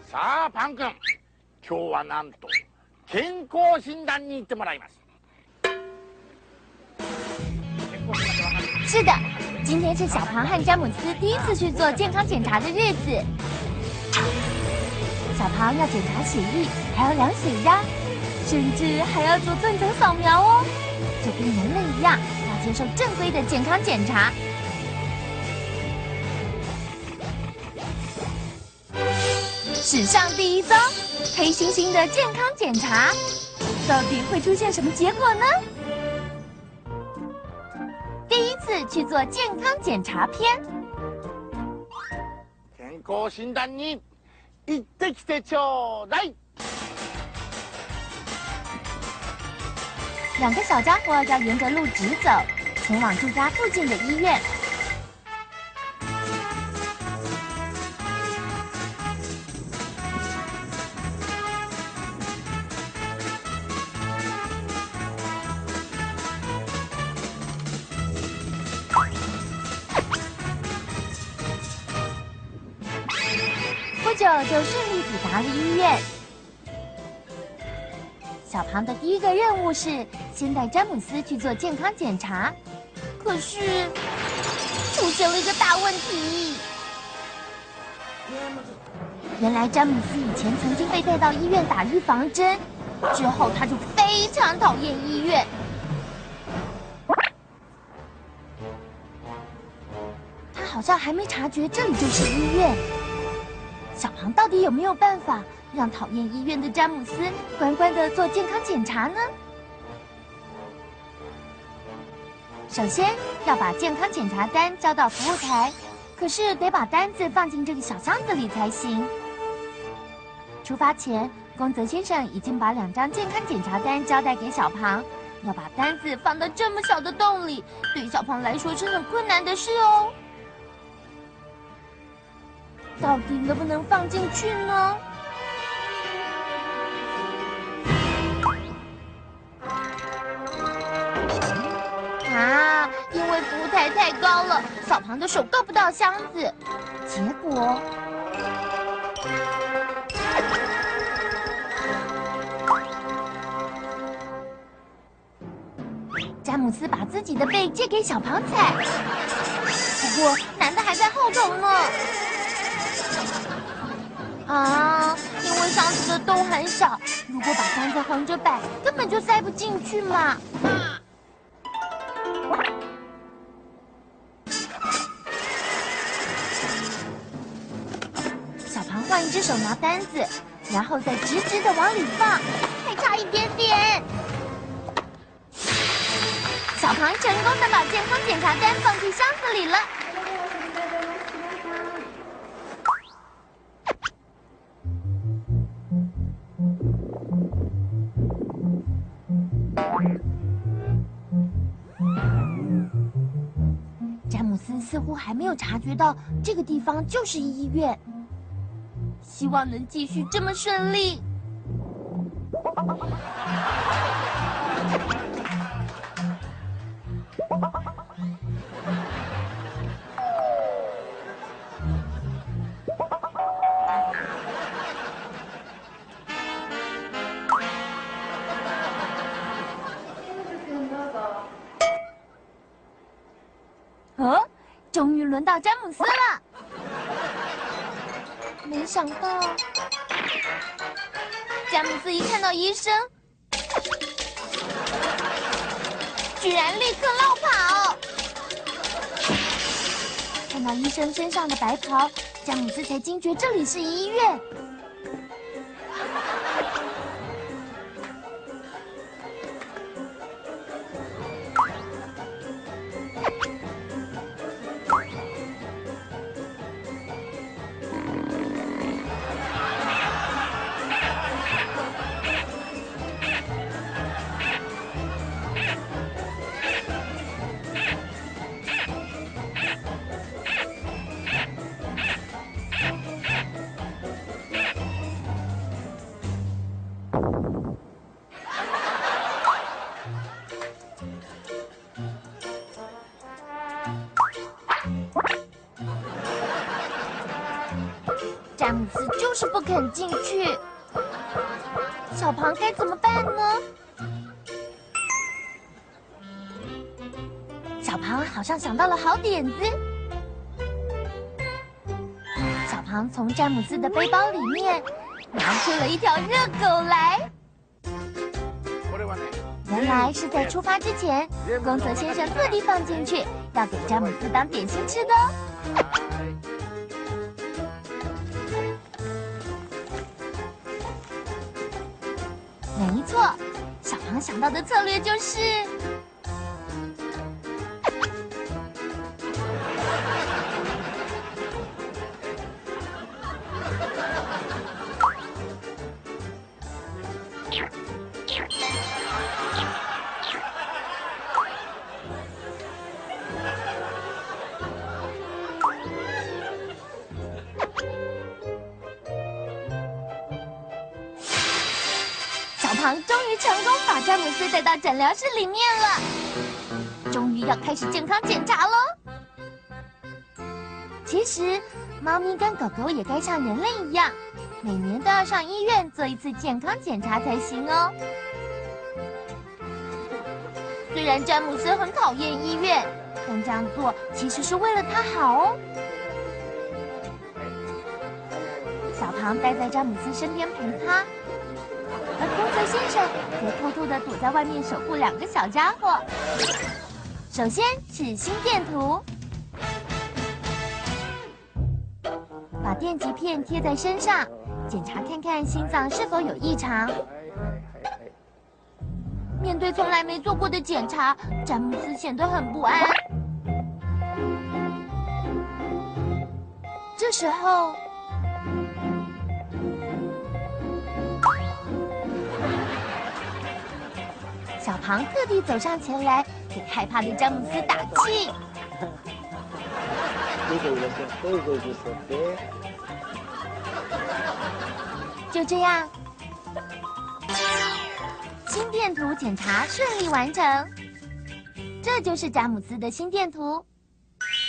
さあ、パン君、今日はなんと健康診断に行ってもらいます。是的，今天是小庞和詹姆斯第一次去做健康检查的日子。小庞要检查血液，还要量血压，甚至还要做断层扫描哦，就跟人类一样，要接受正规的健康检查。史上第一宗黑猩猩的健康检查，到底会出现什么结果呢？第一次去做健康检查篇。健康診断に行ってきてちょうだい。两个小家伙要沿着路直走，前往住家附近的医院。不久就顺利抵达了医院。小庞的第一个任务是先带詹姆斯去做健康检查，可是出现了一个大问题。原来詹姆斯以前曾经被带到医院打预防针，之后他就非常讨厌医院。他好像还没察觉这里就是医院。小庞到底有没有办法让讨厌医院的詹姆斯乖乖的做健康检查呢？首先要把健康检查单交到服务台，可是得把单子放进这个小箱子里才行。出发前，宫泽先生已经把2张健康检查单交代给小庞，要把单子放到这么小的洞里，对小庞来说是很困难的事哦。到底能不能放进去呢？啊，因为服务台太高了，小庞的手够不到箱子，结果詹姆斯把自己的背借给小庞踩，不过难的还在后头呢。啊，因为箱子的洞很小，如果把单子横着摆，根本就塞不进去嘛。小庞换一只手拿单子，然后再直直的往里放，还差一点点。小庞成功的把健康检查单放进箱子里了。詹姆斯似乎还没有察觉到这个地方就是医院，希望能继续这么顺利。终于轮到詹姆斯了，没想到詹姆斯一看到医生，居然立刻落跑。看到医生身上的白袍，詹姆斯才惊觉这里是医院。詹姆斯就是不肯进去。小庞该怎么办呢？小庞好像想到了好点子。小庞从詹姆斯的背包里面拿出了一条热狗来。原来是在出发之前，宫泽先生特地放进去，要给詹姆斯当点心吃的哦。没错，小庞想到的策略就是，小庞终于成功把詹姆斯带到诊疗室里面了，终于要开始健康检查喽。其实，猫咪跟狗狗也该像人类一样，每年都要上医院做一次健康检查才行哦。虽然詹姆斯很讨厌医院，但这样做其实是为了他好哦。小庞待在詹姆斯身边陪他。而宫泽先生则偷偷地躲在外面守护两个小家伙。首先是心电图，把电极片贴在身上，检查看看心脏是否有异常。面对从来没做过的检查，詹姆斯显得很不安。这时候，小庞特地走上前来，给害怕的詹姆斯打气。就这样，心电图检查顺利完成。这就是詹姆斯的心电图。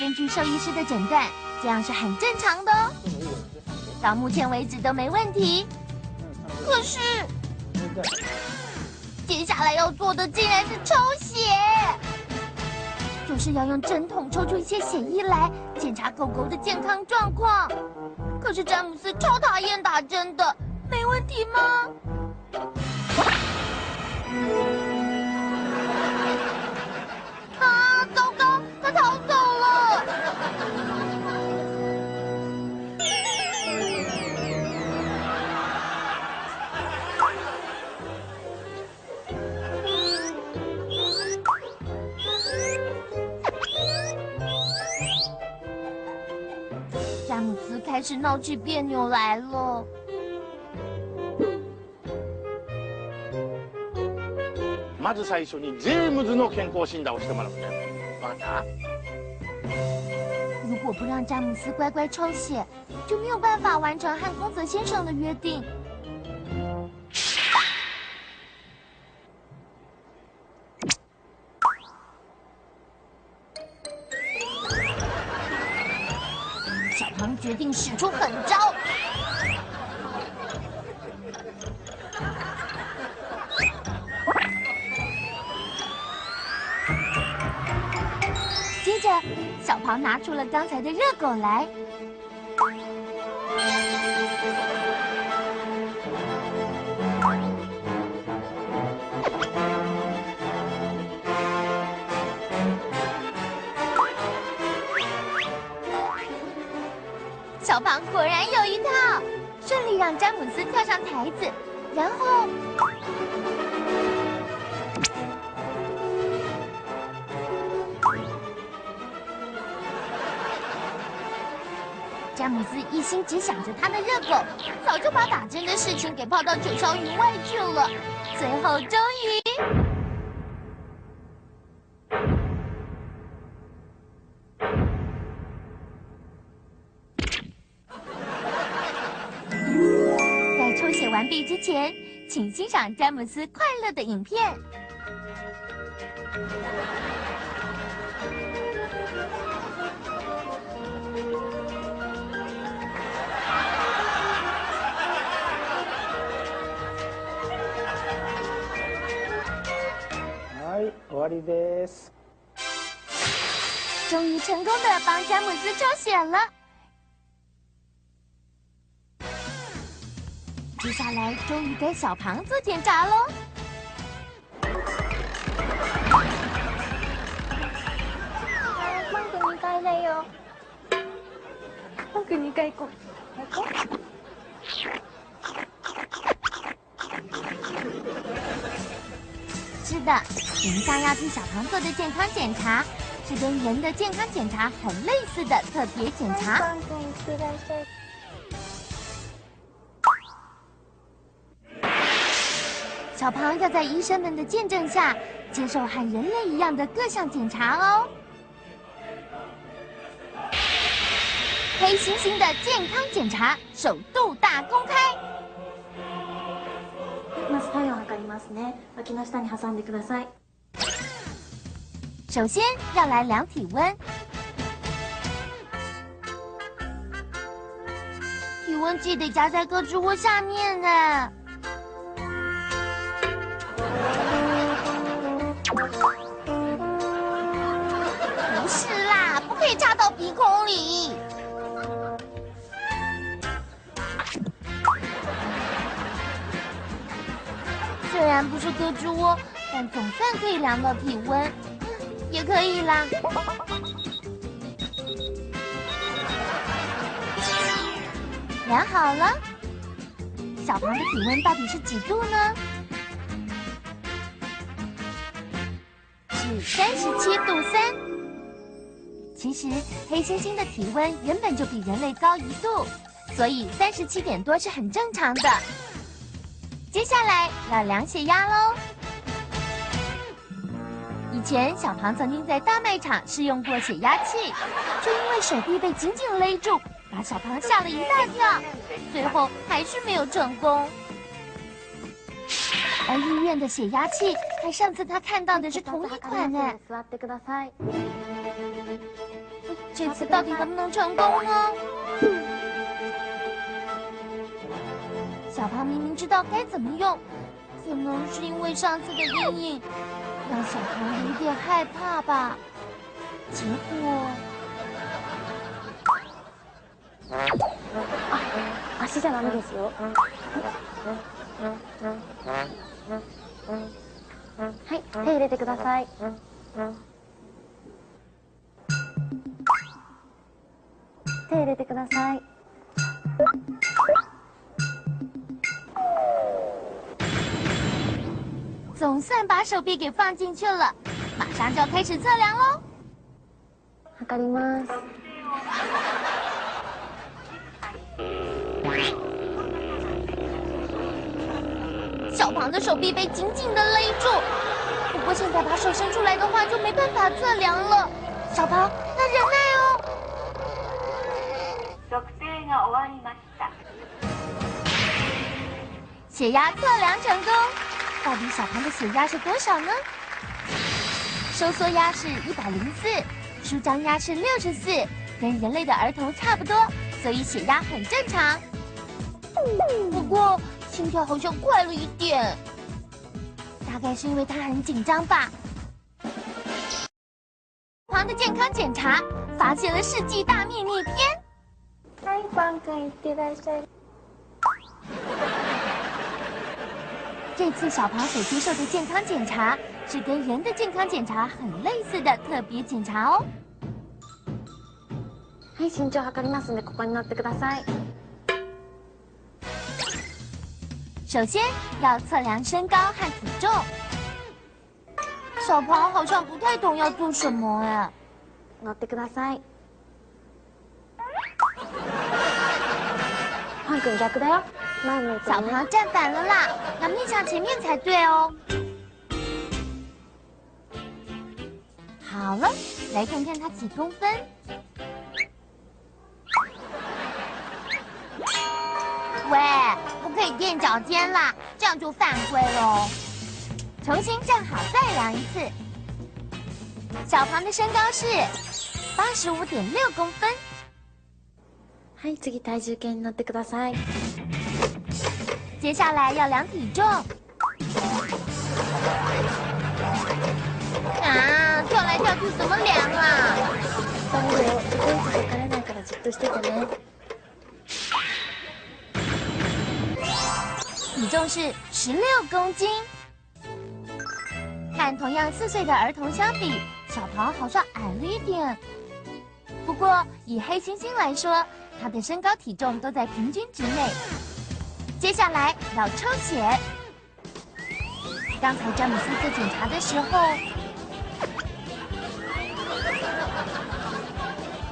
根据兽医师的诊断，这样是很正常的哦。到目前为止都没问题。可是，接下来要做的竟然是抽血，就是要用针筒抽出一些血液来检查狗狗的健康状况。可是詹姆斯超讨厌打针的，没问题吗？啊，糟糕，他逃走了！詹姆斯开始闹起别扭来了。まず最初にジェームズの健康診断をしてもらうんだよ。わかった？如果不让詹姆斯乖乖抽血，就没有办法完成和宫泽先生的约定。小庞决定使出狠招。接着，小庞拿出了刚才的热狗来。小庞果然有一套，顺利让詹姆斯跳上台子，然后詹姆斯一心只想着他的热狗，早就把打针的事情给抛到九霄云外去了。最后终于，在抽血完毕之前，请欣赏詹姆斯快乐的影片。いです。终于成功的帮詹姆斯抽血了。接下来终于该小庞做检查喽。マーク2回だよ。マーク2回行こう。行こう。是的，等一下要替小庞做的健康检查，是跟人的健康检查很类似的特别检查。マー君いってらっしゃい。小庞要在医生们的见证下，接受和人类一样的各项检查哦。黑猩猩的健康检查首度大公开。まず体温を測りますね。脇の下に挟んでください。首先要来量体温，体温计得夹在胳肢窝下面呢。不是啦，不可以插到鼻孔里。虽然不是胳肢窝，但总算可以量到体温，也可以啦。量好了，小庞的体温到底是几度呢？是37.3度。其实黑猩猩的体温原本就比人类高1度，所以37点多是很正常的。接下来要量血压喽。以前小庞曾经在大卖场试用过血压器，却因为手臂被紧紧勒住，把小庞吓了一大跳，最后还是没有成功。而医院的血压器和上次他看到的是同一款呢。座ってください。这次到底能不能成功呢？小庞明明知道该怎么用，可能是因为上次的阴影，让小庞有点害怕吧。结果，足じゃダメですよ。はい、手入れてください。手入れてください。总算把手臂给放进去了，马上就要开始测量喽。測ります。小庞的手臂被紧紧的勒住，不过现在把手伸出来的话就没办法测量了。小庞，要忍耐哦。測定が終わりました。血压测量成功，到底小庞的血压是多少呢？收缩压是104，舒张压是64，跟人类的儿童差不多，所以血压很正常。不过心跳好像快了一点，大概是因为他很紧张吧。庞的健康检查发现了世纪大秘密篇。はい、マー君いってらっしゃい。这次小庞所接受的健康检查是跟人的健康检查很类似的特别检查哦。はい、身長測りますんでここに乗ってください。首先要测量身高和体重。小庞好像不太懂要做什么哎。乗ってください。マー君逆だよ。前向いてね。小庞站反了啦，要面向前面才对哦。好了，来看看他几公分。喂，不可以垫脚尖啦，这样就犯规喽。重新站好再量一次。小庞的身高是85.6公分。はい、次体重計に乗ってください。接下来要量体重。啊，跳来跳去怎么量啊？頑張るよ。ベンチで枯れないからじっとしててね。体重是16公斤。和同样4岁的儿童相比，小庞好像矮了一点。不过以黑猩猩来说，它的身高体重都在平均值内。接下来要抽血。刚才詹姆斯在检查的时候，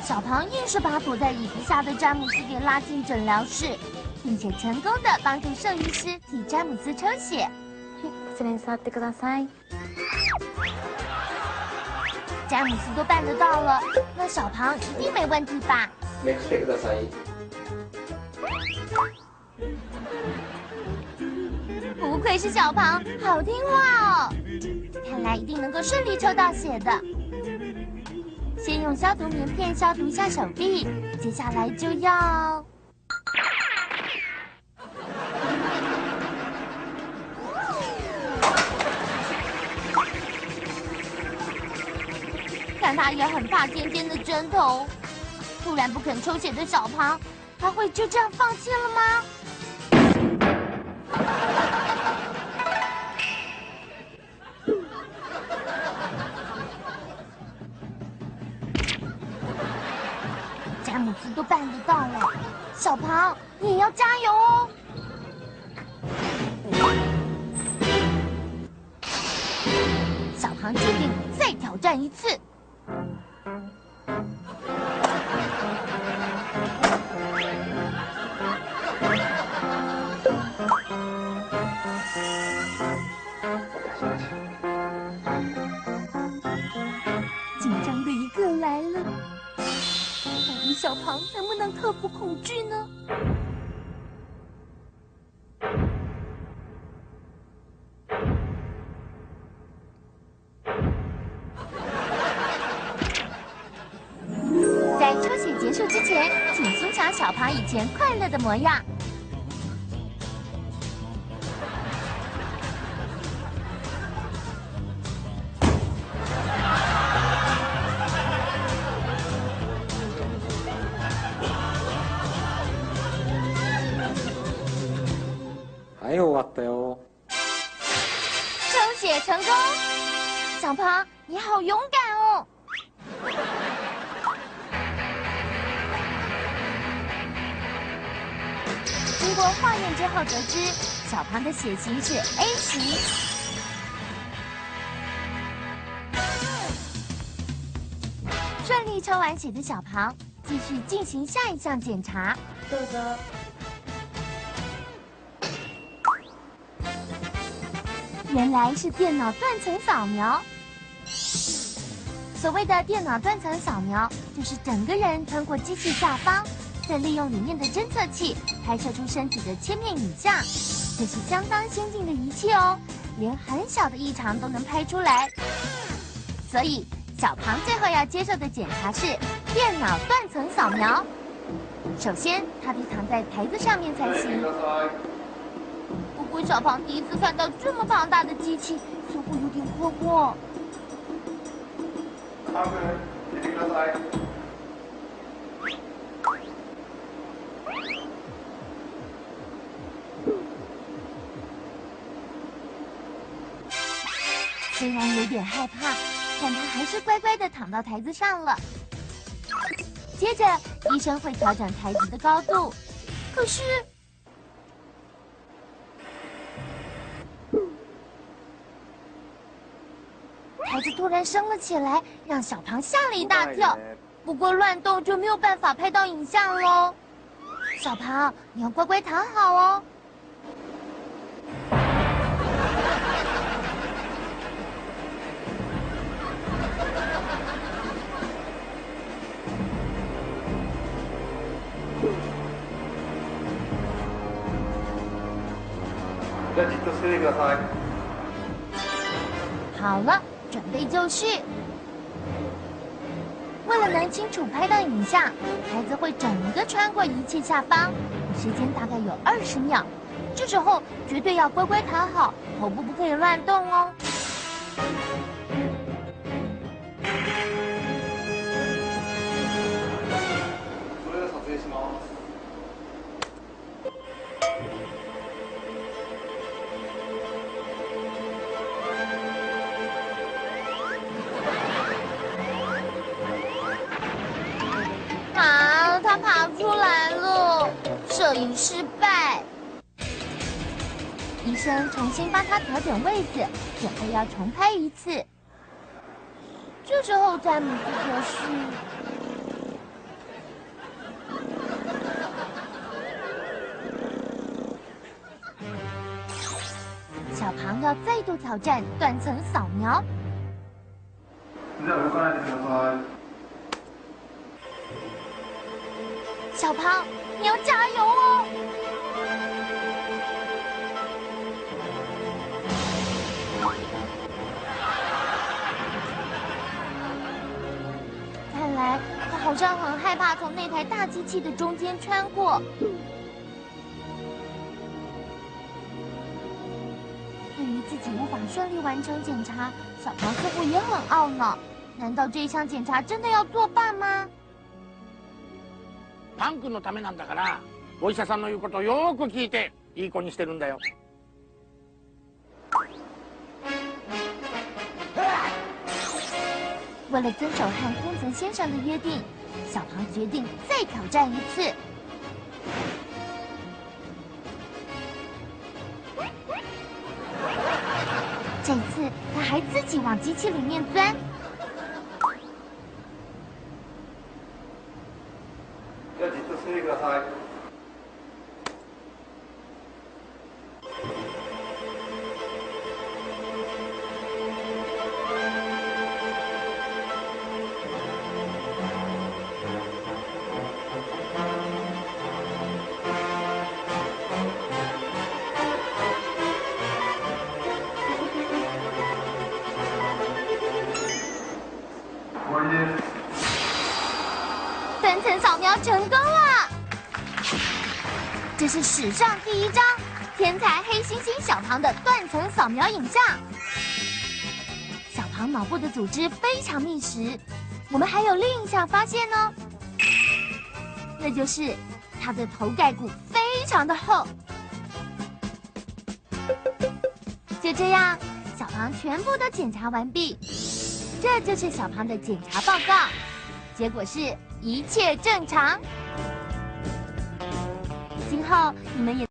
小庞硬是把躲在椅子下的詹姆斯给拉进诊疗室，并且成功的帮助兽医师替詹姆斯抽血。失礼に触ってください。詹姆斯都办得到了，那小庞一定没问题吧？めくってください。不愧是小庞，好听话哦！看来一定能够顺利抽到血的。先用消毒棉片消毒一下手臂，接下来就要……看他也很怕尖尖的针头。突然不肯抽血的小庞，他会就这样放弃了吗？詹姆斯都办得到了，小庞你也要加油哦！小庞决定再挑战一次。紧张的一刻来了，到底小庞能不能克服恐惧呢？在抽血结束之前，请欣赏小庞以前快乐的模样。はい、終わったよ。抽血成功，小庞你好勇敢哦！经过化验之后得知，小庞的血型是 A 型。顺利抽完血的小庞，继续进行下一项检查。どうぞ。原来是电脑断层扫描。所谓的电脑断层扫描，就是整个人穿过机器下方，再利用里面的侦测器拍摄出身体的切面影像。这是相当先进的仪器哦，连很小的异常都能拍出来。所以小庞最后要接受的检查是电脑断层扫描。首先，他得躺在台子上面才行。不过小庞第一次看到这么庞大的机器，似乎有点困惑。虽然有点害怕，但他还是乖乖的躺到台子上了。接着，医生会调整台子的高度，可是台子突然升了起来，让小庞吓了一大跳。不过乱动就没有办法拍到影像喽。小庞，你要乖乖躺好哦。じゃあじっとしててください。好了，准备就绪。为了能清楚拍到影像，台子会整个穿过仪器下方，时间大概有20秒。这时候绝对要乖乖躺好，头部不可以乱动哦。します。啊，他爬出来了，摄影失败。医生重新帮他调整位子，准备要重拍一次。这时候詹姆斯可是，小庞要再度挑战断层扫描。じゃあ動かないでください。小庞，你要加油哦！看来他好像很害怕从那台大机器的中间穿过。对于自己无法顺利完成检查，小庞似乎也很懊恼。难道这一项检查真的要作罢吗？パン君のためなんだから、お医者さんの言うことをよく聞いて、いい子にしてるんだよ。为了遵守和宫泽先生的约定，小庞决定再挑战一次。这次他还自己往机器里面钻。じゃあじっとしててください。終わりです。断层扫描成功了，这是史上第一张天才黑猩猩小庞的断层扫描影像。小庞脑部的组织非常密实，我们还有另一项发现哦，那就是他的头盖骨非常的厚。就这样，小庞全部都检查完毕，这就是小庞的检查报告，结果是一切正常。今后你们也